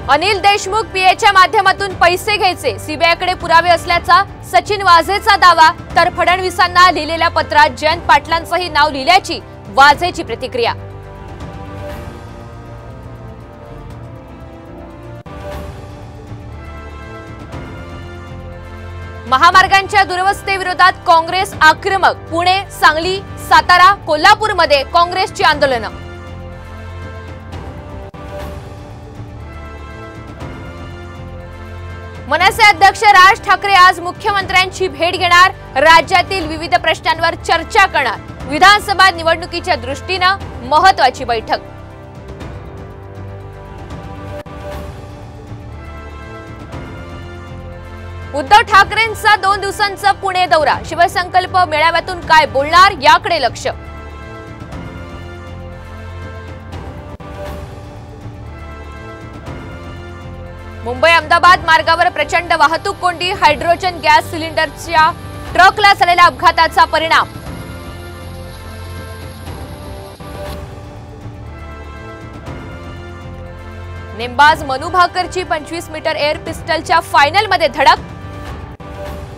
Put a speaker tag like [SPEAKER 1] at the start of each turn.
[SPEAKER 1] अनिल देशमुख पीएच्या माध्यमातून पैसे घ्यायचे, सीबीआयकडे पुरावे असल्याचा सचिन वाझेचा दावा, तर फडणवीसांना लिहिलेल्या पत्रात जयंत पाटलांचंही नाव लिहिल्याची वाझेची प्रतिक्रिया। महामार्गांच्या दुरवस्थेविरोधात काँग्रेस आक्रमक, पुणे, सांगली, सातारा, कोल्हापूरमध्ये काँग्रेसची आंदोलनं। मनसे अध्यक्ष राज ठाकरे आज मुख्यमंत्र्यांची भेट घेणार, राज्यातील विविध प्रश्नांवर चर्चा करणार। विधानसभा निवडणुकीच्या दृष्टीने महत्त्वाची बैठक। उद्धव ठाकरेंचा 2 दिवसांचा पुणे दौरा, शिवसंकल्प मेळाव्यातून काय बोलणार याकडे लक्ष। मुंबई अहमदाबाद मार्गावर प्रचंड वाहतूक कोंडी, हायड्रोजन गॅस सिलेंडरच्या ट्रकला झालेल्या अपघाताचा परिणाम। नेमबाज मनू भाकरची 25 मीटर एअर पिस्टलच्या फायनलमध्ये धडक,